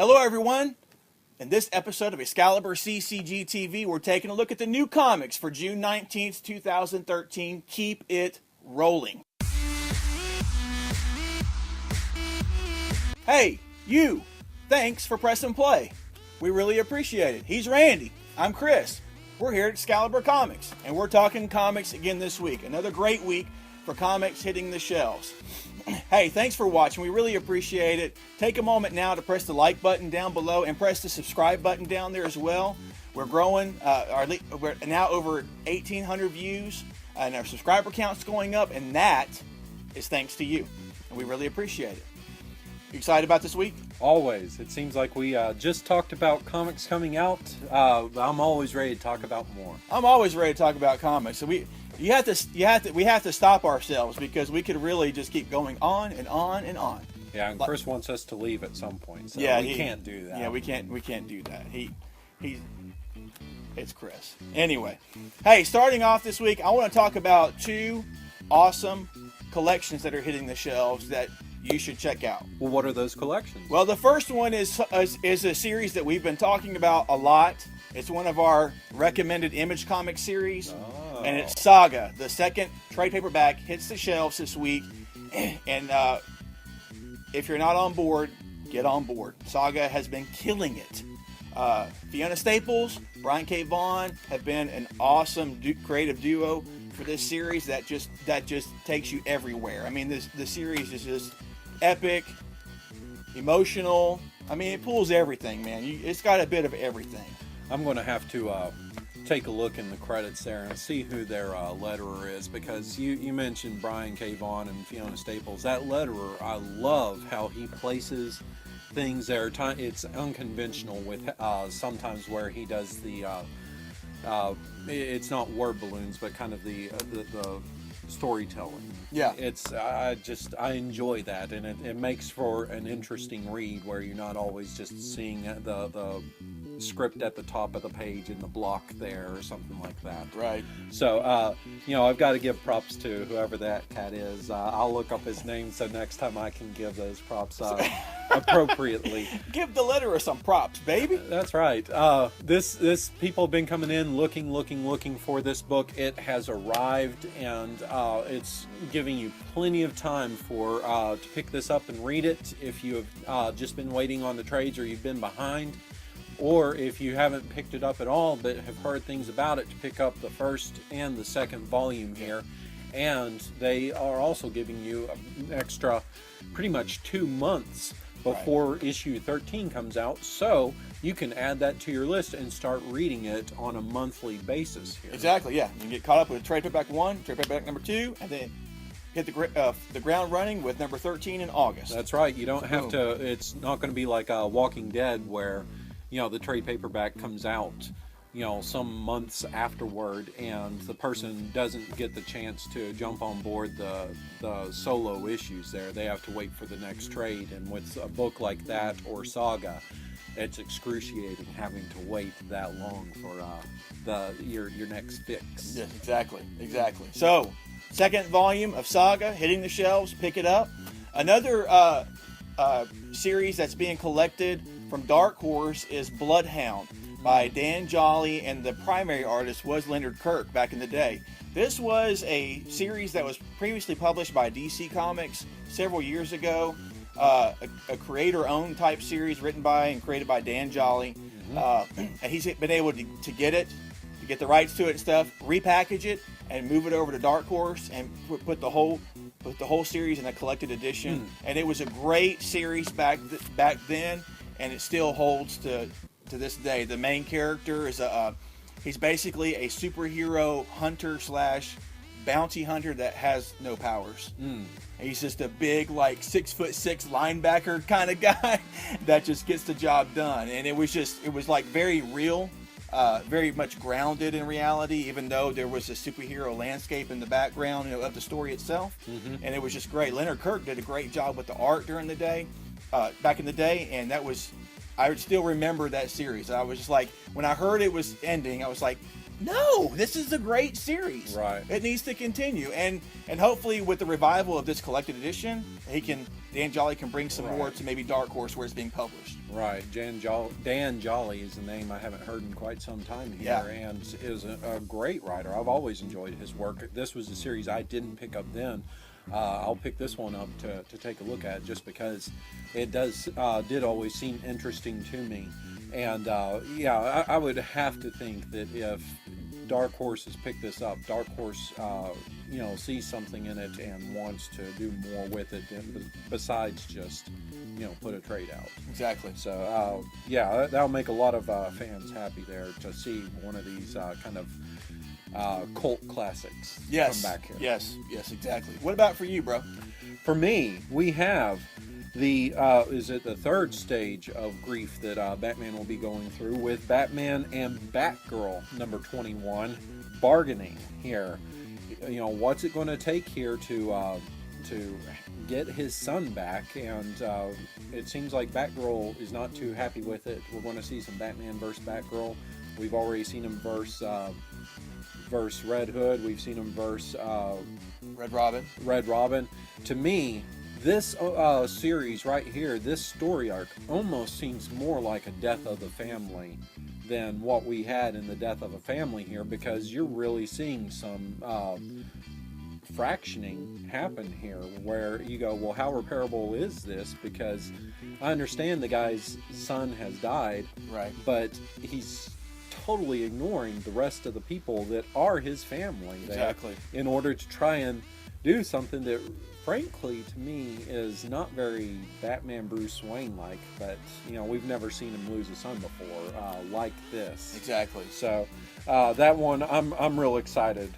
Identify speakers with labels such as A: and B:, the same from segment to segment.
A: Hello, everyone. In this episode of ExcaliburCCGTV, we're taking a look at the new comics for June 19th, 2013. Keep it rolling. Hey, you. Thanks for pressing play. We really appreciate it. He's Randy. I'm Chris. We're here at Excalibur Comics, and we're talking comics again this week. Another great week for comics hitting the shelves. Hey, thanks for watching. We really appreciate it. Take a moment now to press the like button down below and press the subscribe button down there as well. We're growing. We're now over 1,800 views, and our subscriber count's going up, and that is thanks to you. And we really appreciate it. You excited about this week?
B: Always. It seems like we just talked about comics coming out. I'm always ready to talk about more.
A: I'm always ready to talk about comics. So we have to stop ourselves because we could really just keep going on and on and on.
B: Yeah, and Chris wants us to leave at some point, so
A: yeah,
B: we can't do that.
A: Yeah, we can't do that. It's Chris. Anyway, hey, starting off this week, I want to talk about two awesome collections that are hitting the shelves that you should check out.
B: Well, what are those collections?
A: Well, the first one is a series that we've been talking about a lot. It's one of our recommended Image Comics series, and it's Saga. The second trade paperback hits the shelves this week, and if you're not on board, get on board. Saga has been killing it. Fiona Staples, Brian K. Vaughan have been an awesome creative duo for this series that just takes you everywhere. I mean, the series is just epic, emotional. I mean, it pulls everything, man. It's got a bit of everything.
B: I'm going to have to take a look in the credits there and see who their letterer is, because you mentioned Brian K. Vaughan and Fiona Staples. That letterer, I love how he places things there. It's unconventional with sometimes where he does the it's not word balloons, but kind of the storytelling.
A: Yeah,
B: I enjoy that, and it makes for an interesting read where you're not always just seeing the script at the top of the page in the block there or something like that.
A: Right.
B: So I've got to give props to whoever that cat is. I'll look up his name so next time I can give those props appropriately.
A: Give the letterer some props, baby.
B: That's right. This people have been coming in looking for this book. It has arrived, and it's giving you plenty of time to pick this up and read it if you have just been waiting on the trades or you've been behind, or if you haven't picked it up at all but have heard things about it, to pick up the first and the second volume here. And they are also giving you an extra pretty much 2 months before issue 13 comes out, so you can add that to your list and start reading it on a monthly basis here.
A: Exactly, yeah. You can get caught up with trade paperback 1, trade paperback number 2, and then hit the ground running with number 13 in August.
B: That's right. You don't have to. It's not going to be like Walking Dead where the trade paperback comes out some months afterward, and the person doesn't get the chance to jump on board the solo issues there. They have to wait for the next trade, and with a book like that or Saga, it's excruciating having to wait that long for your next fix.
A: Yes, exactly. So, second volume of Saga hitting the shelves. Pick it up. Another series that's being collected from Dark Horse is Bloodhound by Dan Jolly, and the primary artist was Leonard Kirk back in the day. This was a series that was previously published by DC Comics several years ago. A creator-owned type series written by and created by Dan Jolly. And he's been able to get the rights to it and stuff, repackage it, and move it over to Dark Horse and put the whole series in a collected edition. And it was a great series back then, and it still holds to this day. The main character is he's basically a superhero hunter / bounty hunter that has no powers. He's just a big, like 6'6" linebacker kind of guy that just gets the job done. And it was like very real, very much grounded in reality, even though there was a superhero landscape in the background of the story itself. And it was just great. Leonard Kirk did a great job with the art back in the day, and I would still remember that series. I was just like, when I heard it was ending, I was like, No, this is a great series.
B: Right.
A: It needs to continue, and hopefully with the revival of this collected edition, Dan Jolly can bring some more to maybe Dark Horse where it's being published.
B: Right. Dan Jolly is a name I haven't heard in quite some time here, and is a great writer. I've always enjoyed his work. This was a series I didn't pick up then. I'll pick this one up to take a look at, just because it did always seem interesting to me. And I would have to think that if Dark Horse has picked this up, Dark Horse sees something in it and wants to do more with it besides just put a trade out.
A: Exactly.
B: So that'll make a lot of fans happy there to see one of these kind of cult classics come back here.
A: Yes, exactly. What about for you, bro?
B: For me, we have the the third stage of grief that Batman will be going through with Batman and Batgirl number 21 bargaining here. What's it going to take here to get his son back? And it seems like Batgirl is not too happy with it. We're going to see some Batman versus Batgirl. We've already seen him versus Red Hood. We've seen him versus
A: Red Robin.
B: To me, this series right here, this story arc, almost seems more like a Death of the Family than what we had in the Death of a Family here, because you're really seeing some fractioning happen here where you go, well, how repairable is this? Because I understand the guy's son has died,
A: right?
B: But he's totally ignoring the rest of the people that are his family there, in order to try and do something that, frankly, to me, is not very Batman Bruce Wayne like. But we've never seen him lose a son before like this.
A: Exactly.
B: So that one I'm real excited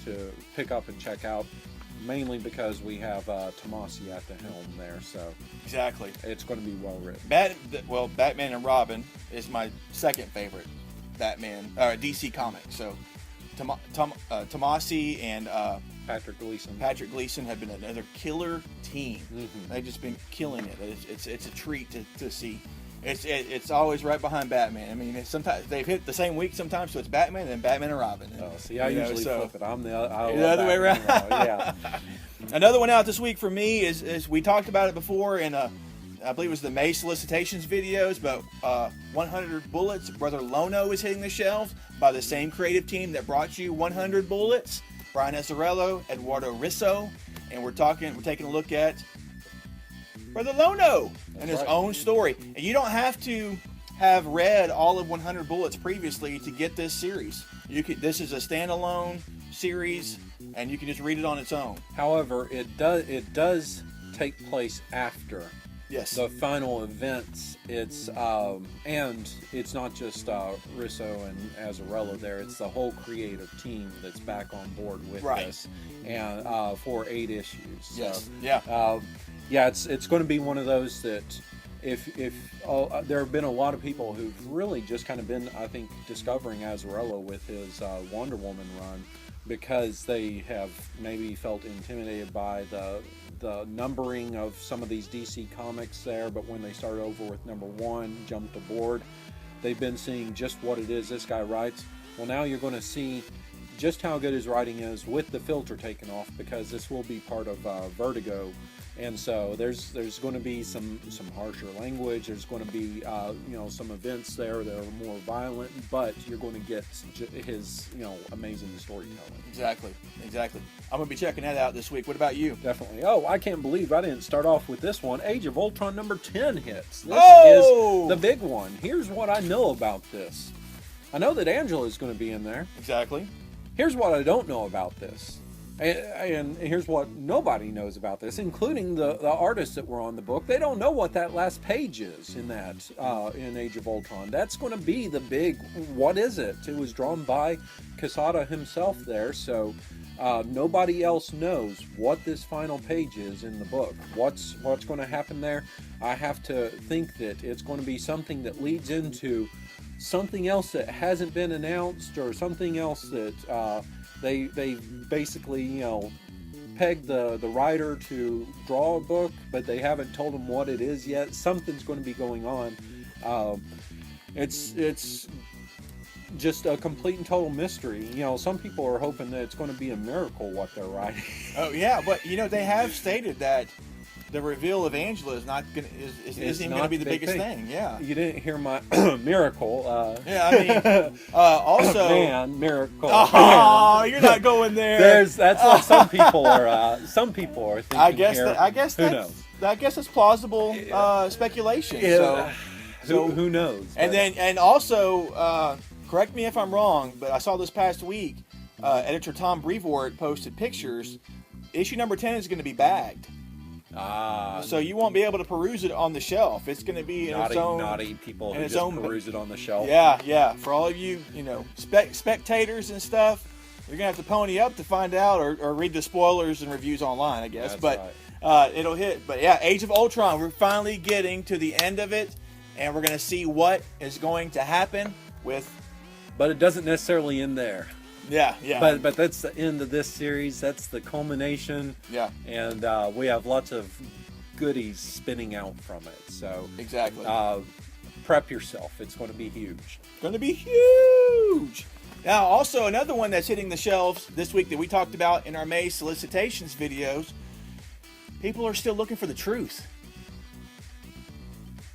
B: to pick up and check out, mainly because we have TeknoAXE at the helm there. So
A: exactly,
B: it's going to be well written.
A: Batman and Robin is my second favorite Batman DC comic. So TeknoAXE and Patrick Gleason have been another killer team. Mm-hmm. They've just been killing it. It's a treat to see. It's always right behind Batman. I mean, sometimes they've hit the same week sometimes, so it's Batman and then Batman and Robin.
B: Oh, see, I usually flip it. I'm the
A: other way around. Yeah. Another one out this week for me is we talked about it before in I believe it was the May solicitations videos, but 100 Bullets, Brother Lono is hitting the shelves by the same creative team that brought you 100 Bullets. Brian Azzarello, Eduardo Risso, and we're taking a look at Brother Lono and his own story. And you don't have to have read all of 100 Bullets previously to get this series. This is a standalone series, and you can just read it on its own.
B: However, it does take place after the final events. It's and it's not just Risso and Azzarello there. It's the whole creative team that's back on board with this, and for 8 issues. So, it's going to be one of those that if there have been a lot of people who've really just kind of been, I think, discovering Azzarello with his Wonder Woman run, because they have maybe felt intimidated by the numbering of some of these DC comics there, but when they start over with number 1, jumped aboard, they've been seeing just what it is this guy writes. Well, now you're going to see just how good his writing is with the filter taken off, because this will be part of Vertigo. And so there's going to be some harsher language. There's going to be some events there that are more violent, but you're going to get his amazing storytelling.
A: Exactly. I'm going to be checking that out this week. What about you?
B: Definitely. Oh, I can't believe I didn't start off with this one. Age of Ultron number 10 hits. This is the big one. Here's what I know about this. I know that Angela is going to be in there.
A: Exactly.
B: Here's what I don't know about this. And here's what nobody knows about this, including the artists that were on the book. They don't know what that last page is in in Age of Ultron. That's going to be the big, what is it? It was drawn by Quesada himself there, so nobody else knows what this final page is in the book. What's going to happen there? I have to think that it's going to be something that leads into something else that hasn't been announced, or something else that they basically pegged the writer to draw a book, but they haven't told him what it is yet. Something's going to be going on. It's just a complete and total mystery. You know, some people are hoping that it's going to be a miracle what they're writing.
A: Oh yeah, but you know they have stated that the reveal of Angela is not gonna isn't even gonna be the biggest thing. Yeah.
B: You didn't hear my miracle.
A: Yeah, I mean, also
B: man, miracle.
A: Oh, you're not going there.
B: That's what some people are. Some people are thinking.
A: I guess.
B: Here.
A: I guess.
B: Who knows?
A: I guess it's plausible speculation.
B: Yeah.
A: So
B: who knows?
A: And also, correct me if I'm wrong, but I saw this past week, editor Tom Brevoort posted pictures. Issue number 10 is going to be bagged. So you won't be able to peruse it on the shelf. It's going to be in its own.
B: Naughty people who just peruse it on the shelf.
A: Yeah. For all of you, spectators and stuff, you're going to have to pony up to find out or read the spoilers and reviews online, I guess.
B: That's
A: right. It'll hit. But yeah, Age of Ultron, we're finally getting to the end of it, and we're going to see what is going to happen with.
B: But it doesn't necessarily end there.
A: Yeah.
B: But that's the end of this series. That's the culmination.
A: Yeah.
B: And we have lots of goodies spinning out from it. So
A: exactly.
B: Prep yourself. It's going to be huge.
A: Going to be huge. Now, also another one that's hitting the shelves this week that we talked about in our May solicitations videos. People are still looking for the truth.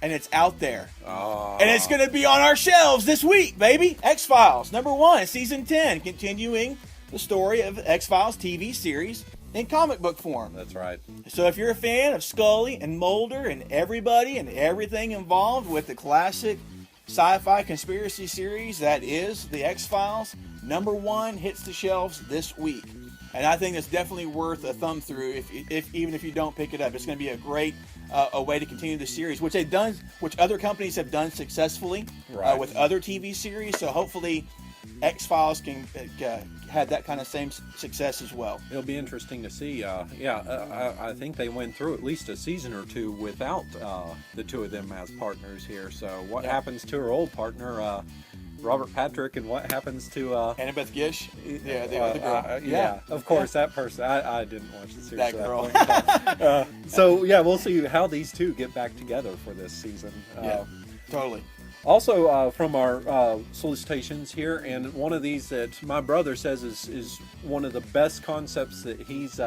A: And it's out there. And it's going to be on our shelves this week, baby. X-Files, #1, Season 10, continuing the story of the X-Files TV series in comic book form.
B: That's right.
A: So if you're a fan of Scully and Mulder and everybody and everything involved with the classic sci-fi conspiracy series that is the X-Files, #1 hits the shelves this week. And I think it's definitely worth a thumb through even if you don't pick it up. It's going to be a great a way to continue the series, which other companies have done successfully with other TV series. So hopefully X-Files can have that kind of same success as well.
B: It'll be interesting to see. I think they went through at least a season or two without the two of them as partners here. So what happens to her old partner, Robert Patrick, and what happens to
A: Annabeth Gish? Yeah, the other girl.
B: Of course, that person. I didn't watch the series.
A: That girl.
B: So yeah, we'll see how these two get back together for this season.
A: Totally.
B: Also, from our solicitations here, and one of these that my brother says is one of the best concepts that he's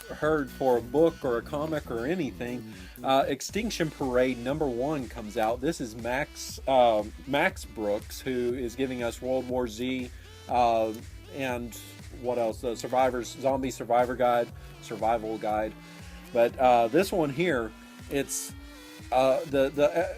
B: heard for a book or a comic or anything. Extinction Parade #1 comes out. This is Max Brooks, who is giving us World War Z and what else? The Zombie Survival Guide. But this one here, it's the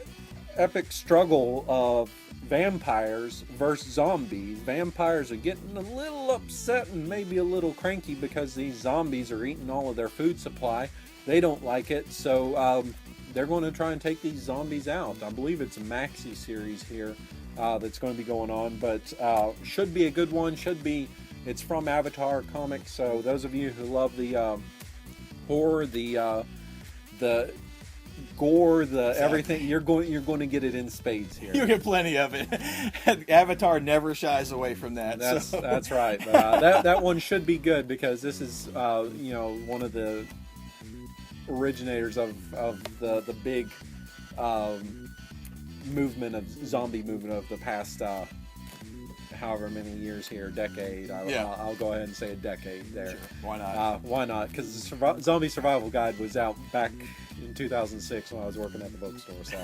B: epic struggle of vampires versus zombies. Vampires are getting a little upset and maybe a little cranky because these zombies are eating all of their food supply. They don't like it, so they're going to try and take these zombies out. I believe it's a maxi series here that's going to be going on, but should be a good one. It's from Avatar Comics, so those of you who love the horror, the gore, everything, you're going to get it in spades here.
A: You get plenty of it. Avatar never shies away from that.
B: That's right. That one should be good because this is one of the originators of the big zombie movement of the past however many years here, decade. I'll go ahead and say a decade there.
A: Sure. Why not?
B: Why not? Because the Zombie Survival Guide was out back in 2006 when I was working at the bookstore. So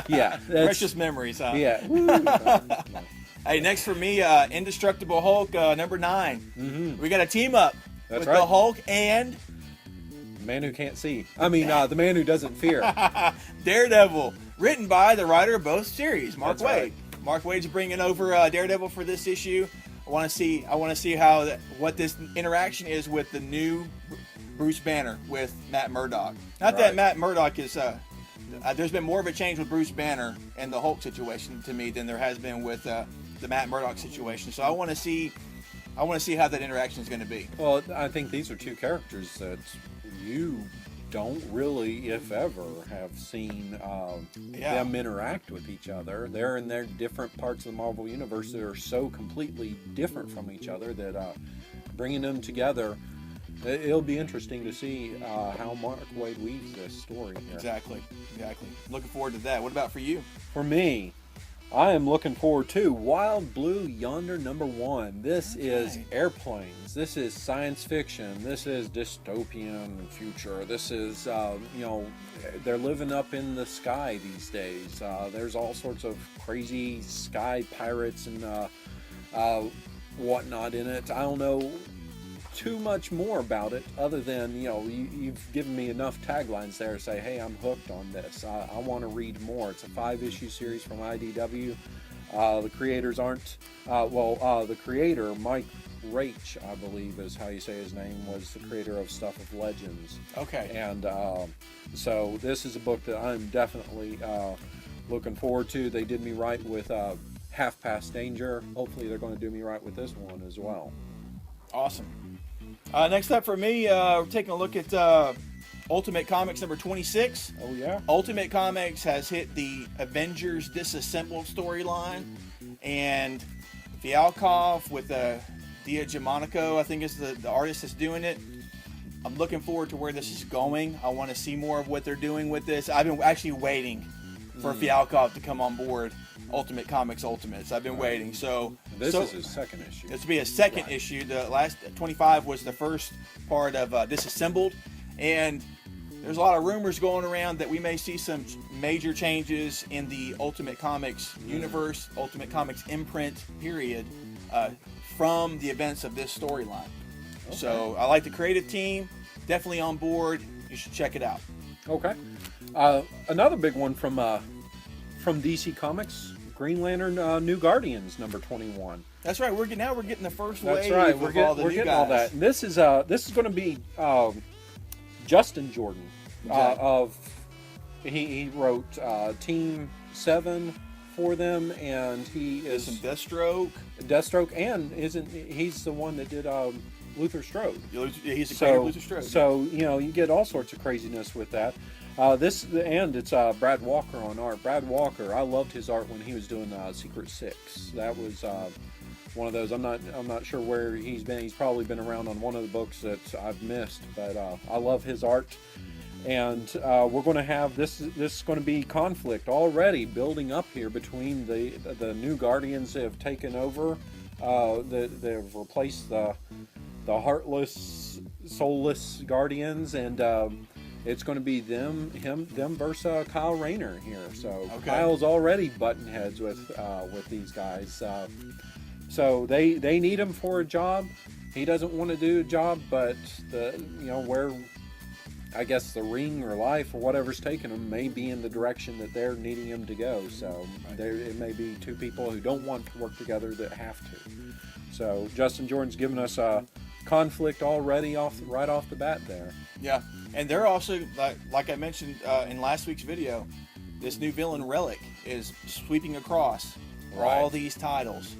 B: yeah,
A: precious memories, huh?
B: Yeah.
A: Hey, next for me, Indestructible Hulk, #9.
B: Mm-hmm.
A: We got a team up with the Hulk and
B: the man who can't see. I mean, the man who doesn't fear.
A: Daredevil, written by the writer of both series, Mark
B: That's
A: Waid.
B: Right.
A: Mark Waid's bringing over Daredevil for this issue. I want to see what this interaction is with the new Bruce Banner with Matt Murdock. Not that Matt Murdock is. There's been more of a change with Bruce Banner and the Hulk situation to me than there has been with the Matt Murdock situation. So I want to see how that interaction is going to be.
B: Well, I think these are two characters that you don't really, if ever, have seen them interact with each other. They're in their different parts of the Marvel Universe that are so completely different from each other that bringing them together, it'll be interesting to see how Mark Waid weaves this story here.
A: Exactly. Looking forward to that. What about for you?
B: For me, I am looking forward to Wild Blue Yonder #1. This is airplanes. This is science fiction. This is dystopian future. This is, they're living up in the sky these days. There's all sorts of crazy sky pirates and whatnot in it. I don't know too much more about it other than, you've given me enough taglines there to say, hey, I'm hooked on this. I want to read more. It's a 5-issue series from IDW. The creators aren't, the creator, Mike Raich, I believe is how you say his name, was the creator of Stuff of Legends.
A: Okay.
B: And so this is a book that I'm definitely looking forward to. They did me right with Half Past Danger. Hopefully they're going to do me right with this one as well.
A: Awesome. Next up for me, we're taking a look at Ultimate Comics number 26.
B: Oh, yeah?
A: Ultimate Comics has hit the Avengers Disassembled storyline, and Fialkov with Diagianico, I think is the artist that's doing it. I'm looking forward to where this is going. I want to see more of what they're doing with this. I've been actually waiting for Fialkov to come on board Ultimate Comics Ultimates. I've been waiting. So
B: this is his second issue.
A: This will be a second issue. The last 25 was the first part of Disassembled, and there's a lot of rumors going around that we may see some major changes in the Ultimate Comics universe, Ultimate Comics imprint period, from the events of this storyline. Okay. So I like the creative team. Definitely on board. You should check it out.
B: Okay. Another big one from DC Comics, Green Lantern New Guardians number 21.
A: That's right. We're getting the first
B: That's
A: wave
B: right.
A: of
B: We're
A: all the new
B: getting
A: guys.
B: all that. And this is going to be Justin Jordan of he wrote Team 7 for them, and he is
A: some Deathstroke,
B: and he's the one that did Luther Strode.
A: He's the creator of Luther Strode.
B: So you get all sorts of craziness with that. It's Brad Walker on art. Brad Walker, I loved his art when he was doing Secret Six. That was one of those. I'm not sure where he's been. He's probably been around on one of the books that I've missed. But I love his art, and we're going to have this. This is going to be conflict already building up here between the new Guardians that have taken over. They've replaced the heartless, soulless Guardians, and it's going to be them versus Kyle Rayner here. So Kyle's already butting heads with these guys. So they need him for a job. He doesn't want to do a job, but where I guess the ring or life or whatever's taking him may be in the direction that they're needing him to go. So it may be two people who don't want to work together that have to. So Justin Jordan's given us a conflict already right off the bat there.
A: Yeah, and they're also like I mentioned in last week's video, this new villain Relic is sweeping across all these titles.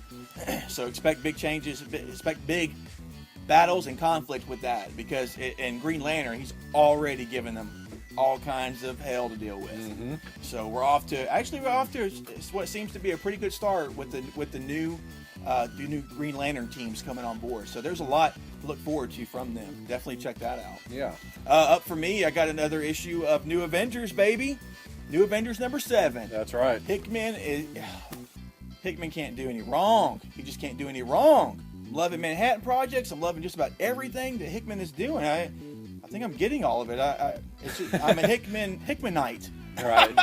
A: So expect big changes, expect big battles and conflict with that, because in Green Lantern he's already given them all kinds of hell to deal with. Mm-hmm. So we're off to what seems to be a pretty good start with the new Green Lantern teams coming on board. So there's a lot to look forward to from them. Definitely check that out.
B: Yeah.
A: Up for me, I got another issue of New Avengers, baby. New Avengers number 7.
B: That's right.
A: Hickman can't do any wrong. He just can't do any wrong. I'm loving Manhattan Projects. I'm loving just about everything that Hickman is doing. I think I'm getting all of it. I'm a Hickmanite.
B: Right.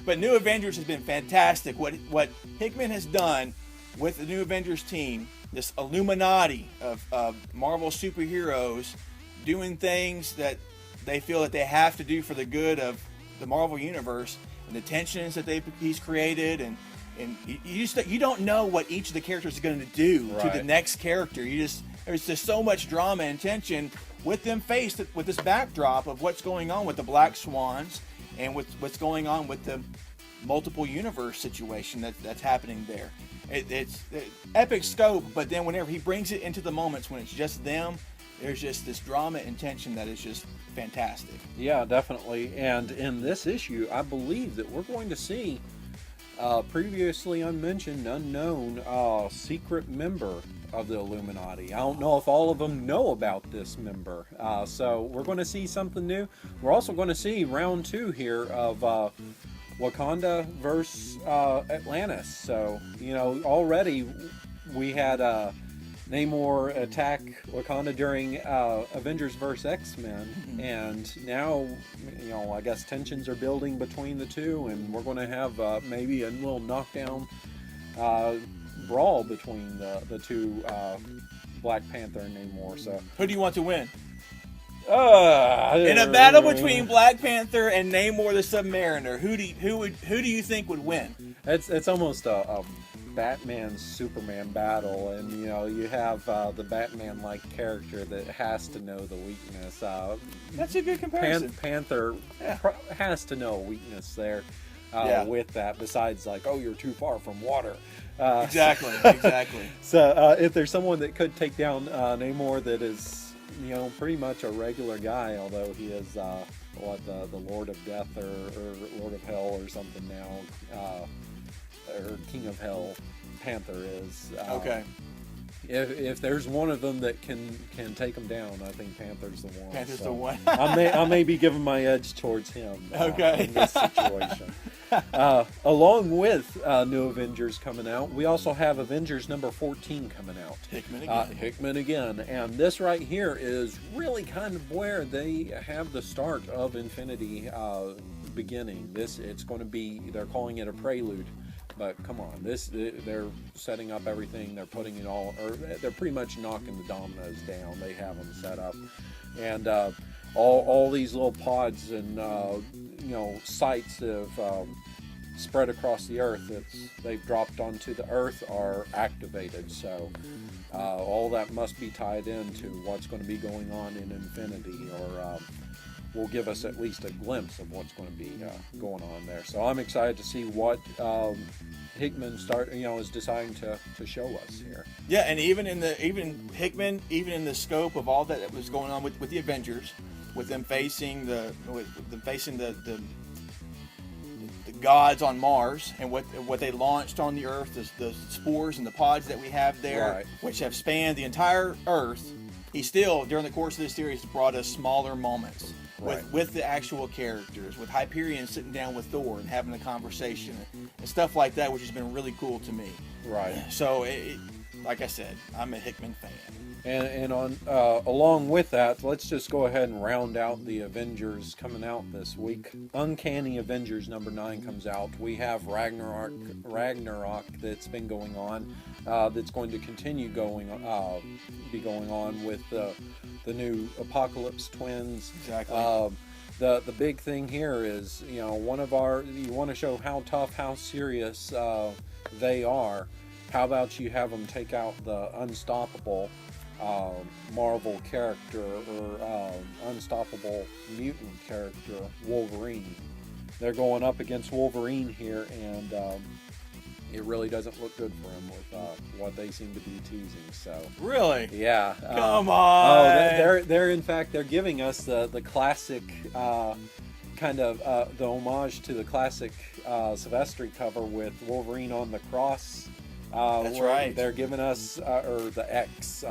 A: But New Avengers has been fantastic. What Hickman has done with the New Avengers team, this Illuminati of Marvel superheroes doing things that they feel that they have to do for the good of the Marvel universe, and the tensions that he's created, and you don't know what each of the characters is going to do to the next character. There's just so much drama and tension with them faced with this backdrop of what's going on with the Black Swans and with what's going on with the multiple universe situation that's happening there. It's epic scope, but then whenever he brings it into the moments when it's just them, there's just this drama and tension that is just fantastic.
B: Yeah, definitely. And in this issue, I believe that we're going to see previously unmentioned, unknown secret member of the Illuminati. I don't know if all of them know about this member. So we're going to see something new. We're also going to see round 2 here of Wakanda versus Atlantis. So, you know, already we had Namor attack Wakanda during Avengers vs. X-Men, and now, you know, I guess tensions are building between the two, and we're going to have maybe a little knockdown brawl between the two, Black Panther and Namor. So,
A: who do you want to win? In a battle between Black Panther and Namor the Submariner, who do you think would win?
B: It's almost a Batman Superman battle, and you know, you have the Batman like character that has to know the weakness.
A: That's a good comparison.
B: Panther has to know a weakness there with that, besides like, oh, you're too far from water.
A: Exactly.
B: So if there's someone that could take down Namor that is, you know, pretty much a regular guy, although he is the Lord of Death or Lord of Hell or something now, or King of Hell, Panther is.
A: Okay.
B: If there's one of them that can take him down, I think Panther's the one.
A: Panther's the one.
B: I may be giving my edge towards him.
A: Okay.
B: In this situation. Along with New Avengers coming out, we also have Avengers number 14 coming out.
A: Hickman again.
B: And this right here is really kind of where they have the start of Infinity beginning. It's going to be, they're calling it a prelude. But come on, they're setting up everything. They're putting it all, or they're pretty much knocking the dominoes down. They have them set up, and all these little pods and you know, sites that have spread across the Earth they've dropped onto the Earth are activated. So all that must be tied into what's going to be going on in Infinity, or will give us at least a glimpse of what's going to be going on there. So I'm excited to see what Hickman is deciding to show us here.
A: Yeah, and even Hickman, even in the scope of all that was going on with the Avengers, with them facing the gods on Mars, and what they launched on the Earth, the spores and the pods that we have there,
B: right,
A: which have spanned the entire Earth. He still, during the course of this series, brought us smaller moments.
B: Right.
A: With the actual characters, with Hyperion sitting down with Thor and having a conversation and stuff like that, which has been really cool to me.
B: Right.
A: So, like I said, I'm a Hickman fan.
B: And on along with that, let's just go ahead and round out the Avengers coming out this week. Uncanny Avengers number 9 comes out. We have Ragnarok that's been going on. That's going to continue be going on with the new Apocalypse twins.
A: Exactly.
B: The big thing here is, you know, you want to show how tough, how serious they are. How about you have them take out the unstoppable Marvel character, or unstoppable mutant character, Wolverine. They're going up against Wolverine here, and it really doesn't look good for him with what they seem to be teasing. So
A: really,
B: yeah,
A: come on.
B: They're in fact they're giving us the classic kind of the homage to the classic Silvestri cover with Wolverine on the cross.
A: That's right.
B: They're giving us, or the X.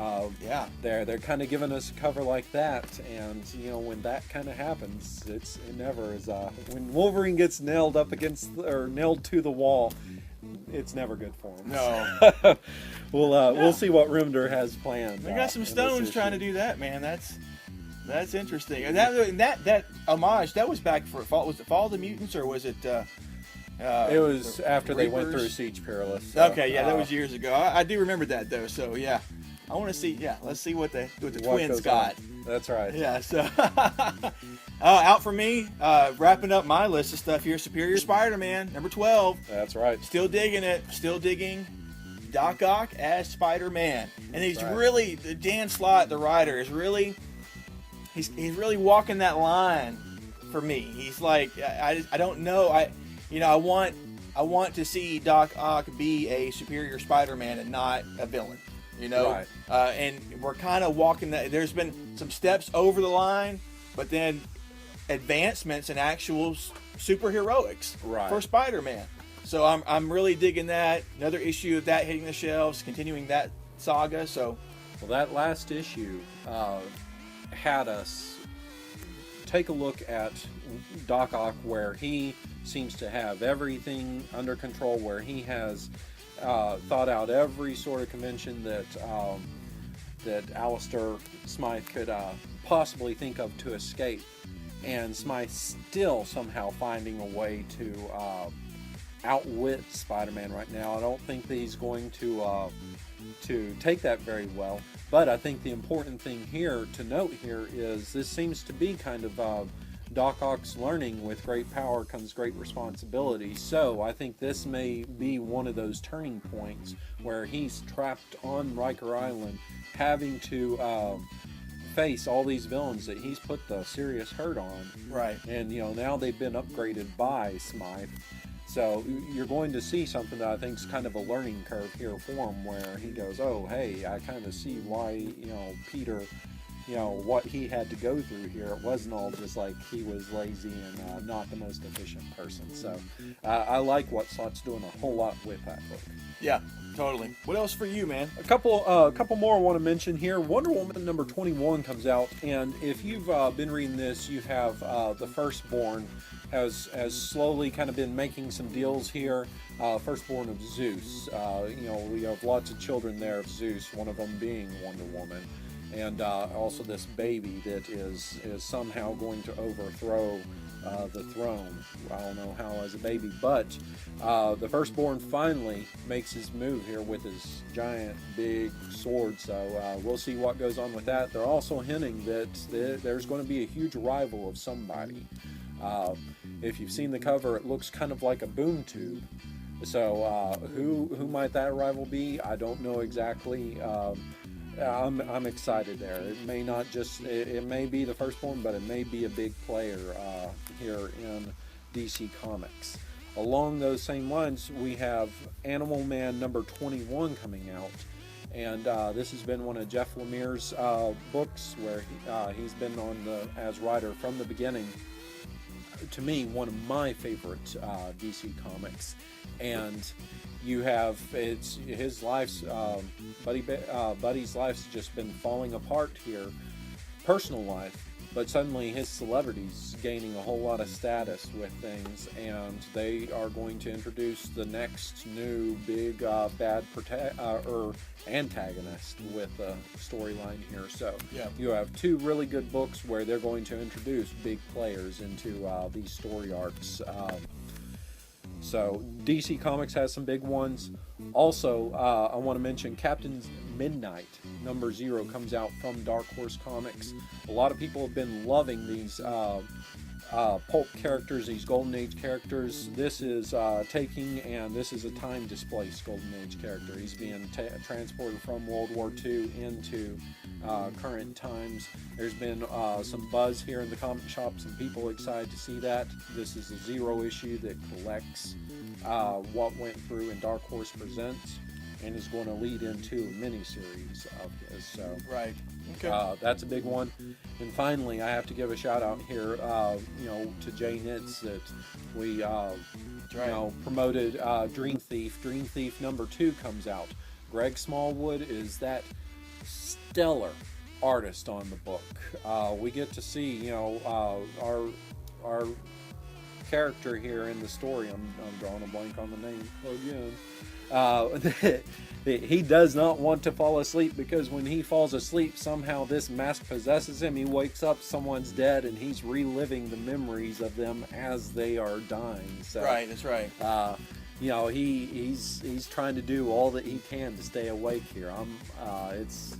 B: They're kind of giving us a cover like that, and you know, when that kind of happens, it never is. When Wolverine gets nailed to the wall, it's never good for him.
A: No.
B: We'll see what Rimder has planned.
A: They got some stones trying to do that, man. That's interesting. And that homage, that was back for Fall. Was it Fall of the Mutants, or was it?
B: It was after they went through Siege Perilous. So,
A: okay, yeah, that was years ago. I do remember that though. So yeah, I want to see. Yeah, let's see what the twins got.
B: That's right.
A: Yeah. So out for me, wrapping up my list of stuff here. Superior Spider-Man number 12.
B: That's right.
A: Still digging it. Still digging Doc Ock as Spider-Man, and he's really Dan Slott, the writer, is really he's really walking that line for me. He's like I don't know I want to see Doc Ock be a superior Spider-Man and not a villain, you know?
B: Right.
A: And we're kind of walking that. There's been some steps over the line, but then advancements in actual superheroics for Spider-Man. So I'm really digging that. Another issue of that hitting the shelves, continuing that saga. So,
B: well, that last issue had us take a look at Doc Ock, where he seems to have everything under control, where he has thought out every sort of convention that Alistair Smythe could possibly think of to escape, and Smythe still somehow finding a way to outwit Spider-Man right now. I don't think that he's going to take that very well, but I think the important thing here to note here is this seems to be kind of Doc Ock's learning. With great power comes great responsibility. So I think this may be one of those turning points where he's trapped on Riker Island, having to face all these villains that he's put the serious hurt on.
A: Right.
B: And now they've been upgraded by Smythe. So you're going to see something that I think is kind of a learning curve here for him, where he goes, oh, hey, I kind of see why, Peter, what he had to go through here. It wasn't all just like he was lazy and not the most efficient person. So I like what Slott's doing a whole lot with that book.
A: Yeah, totally. What else for you, man?
B: A couple more I want to mention here. Wonder Woman number 21 comes out, and if you've been reading this, you have the Firstborn has slowly kind of been making some deals here. Firstborn of Zeus. We have lots of children there of Zeus, one of them being Wonder Woman. And also this baby that is somehow going to overthrow the throne. I don't know how as a baby, but the Firstborn finally makes his move here with his giant big sword. So we'll see what goes on with that. They're also hinting that there's going to be a huge rival of somebody. If you've seen the cover, it looks kind of like a boom tube. So who might that rival be? I don't know exactly. I'm excited there. It may not just, it may be the Firstborn, but it may be a big player here in DC Comics. Along those same lines, we have Animal Man number 21 coming out. And this has been one of Jeff Lemire's books, where he's been on as writer from the beginning. To me, one of my favorite DC comics. And you have his life's Buddy's life's just been falling apart here, personal life, but suddenly his celebrity's gaining a whole lot of status with things, and they are going to introduce the next new big bad antagonist with a storyline here. So
A: yeah,
B: you have two really good books where they're going to introduce big players into these story arcs. So DC Comics has some big ones. Also, I want to mention Captain Midnight number 0 comes out from Dark Horse Comics. A lot of people have been loving these pulp characters, these Golden Age characters. This is this is a time-displaced Golden Age character. He's being transported from World War II into current times. There's been some buzz here in the comic shops, and people excited to see that. This is a 0 issue that collects what went through in Dark Horse Presents, and is going to lead into a mini-series of his. So
A: right. Okay.
B: That's a big one. And finally, I have to give a shout out here, to Jay Nitz, that we, promoted Dream Thief. Dream Thief number 2 comes out. Greg Smallwood is that stellar artist on the book. We get to see, our character here in the story. I'm drawing a blank on the name again. He does not want to fall asleep, because when he falls asleep, somehow this mask possesses him. He wakes up, someone's dead, and he's reliving the memories of them as they are dying. So,
A: right, that's right.
B: He's trying to do all that he can to stay awake here. It's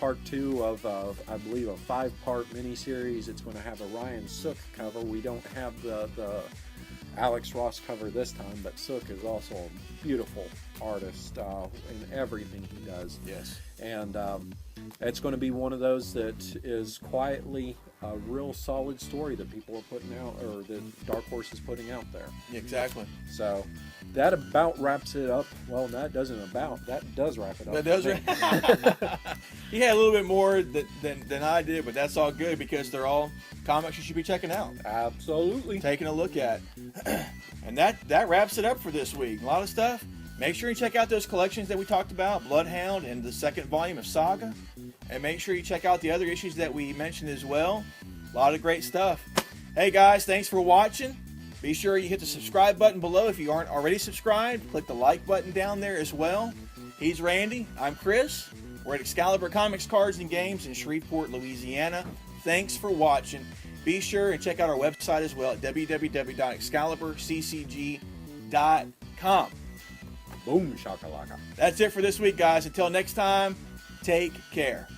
B: part 2 of I believe a 5-part miniseries. It's going to have a Ryan Sook cover. We don't have the Alex Ross cover this time, but Sook is also a beautiful artist in everything he does.
A: Yes.
B: And it's going to be one of those that is quietly a real solid story that people are putting out, or that Dark Horse is putting out there.
A: Exactly.
B: So that about wraps it up. Well, that does wrap it up.
A: That does wrap. He had a little bit more than I did, but that's all good, because they're all comics you should be checking out.
B: Absolutely.
A: Taking a look at. And that wraps it up for this week. A lot of stuff. Make sure you check out those collections that we talked about, Bloodhound and the 2nd volume of Saga. And make sure you check out the other issues that we mentioned as well. A lot of great stuff. Hey guys, thanks for watching. Be sure you hit the subscribe button below if you aren't already subscribed. Click the like button down there as well. He's Randy. I'm Chris. We're at Excalibur Comics, Cards, and Games in Shreveport, Louisiana. Thanks for watching. Be sure and check out our website as well at www.ExcaliburCCG.com.
B: Boom shakalaka.
A: That's it for this week, guys. Until next time, take care.